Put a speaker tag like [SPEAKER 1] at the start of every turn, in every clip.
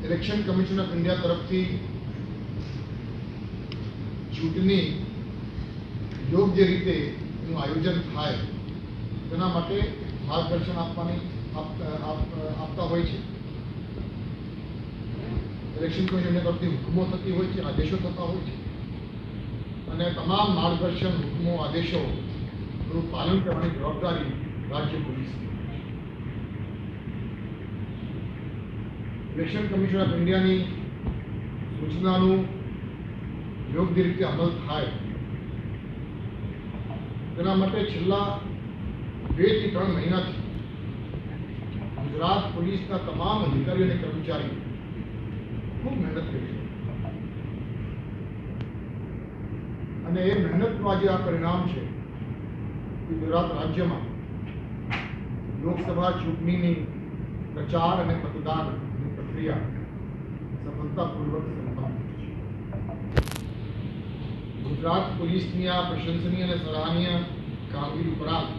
[SPEAKER 1] Election commission of India તરફથી ચૂંટણી યોગ્ય રીતે એનું આયોજન થાય તેના માટે માર્ગદર્શન આપતા હોય છે. ઇલેક્શન કમિશન તરફથી હુકમો થતી હોય છે, આદેશો થતા હોય છે અને તમામ માર્ગદર્શન હુકમો આદેશોનું પાલન કરવાની જવાબદારી રાજ્ય પોલીસની. ઇલેક્શન કમિશન ઓફ ઇન્ડિયાની સૂચનાનું યોગ્ય રીતે અમલ થાય તેના માટે છેલ્લા 2 થી 3 મહિનાથી ગુજરાત પોલીસના તમામ અધિકારીઓ અને કર્મચારીઓ ખૂબ મહેનત કરી છે અને એ મહેનતનું આજે આ પરિણામ છે કે ગુજરાત રાજ્યમાં લોકસભા ચૂંટણીની પ્રચાર અને મતદાનની પ્રક્રિયા સફળતાપૂર્વક સંપન્ન થઈ છે. ગુજરાત પોલીસની આ પ્રશંસનીય અને સરાહનીય કામગીરી ઉપરાંત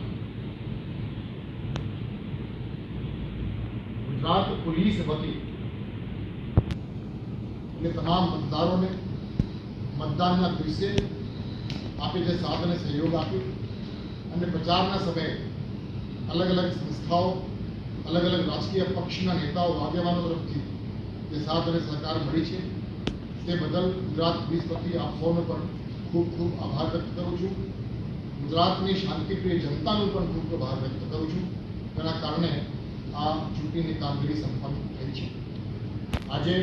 [SPEAKER 1] ગુજરાત પોલીસ વતી એટલે તમામ મતદારોને મતદાનના દિવસે આપે જે સાથ અને સહયોગ આપ્યો અને પ્રચારના સમયે અલગ અલગ સંસ્થાઓ, અલગ અલગ રાજકીય પક્ષના નેતાઓ, આગેવાનો તરફથી જે સાથ અને સહકાર મળી છે તે બદલ ગુજરાત પોલીસ વતી આપ સૌનો પણ ખૂબ ખૂબ આભાર વ્યક્ત કરું છું. ગુજરાતની શાંતિપ્રિય જનતાનો પણ ખૂબ ખૂબ આભાર વ્યક્ત કરું છું. તેના કારણે આ ચૂંટણીની કામગીરી સંપન્ન થઈ છે. આજે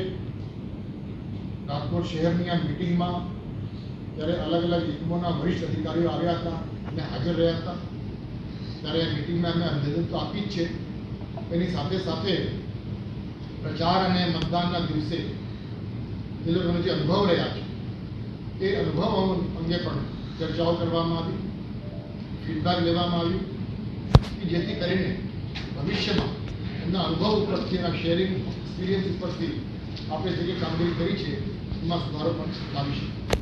[SPEAKER 1] રાજકોટ શહેરની આ મિટિંગમાં જ્યારે અલગ અલગ એકમોના વરિષ્ઠ અધિકારીઓ આવ્યા હતા અને હાજર રહ્યા હતા ત્યારે આ મિટિંગમાં અમે અભિનંદન તો આપી જ છે, એની સાથે સાથે પ્રચાર અને મતદાનના દિવસે એ લોકોનો જે અનુભવ રહ્યા છે એ અનુભવ અંગે પણ ચર્ચાઓ કરવામાં આવી, ફીડબેક લેવામાં આવ્યું કે જેથી કરીને ભવિષ્યમાં એમના અનુભવ ઉપરથી, એના શેરિંગ એક્સપિરિયન્સ ઉપરથી આપણે જે કામગીરી કરી છે એમાં સુધારો પણ લાવી શકીએ.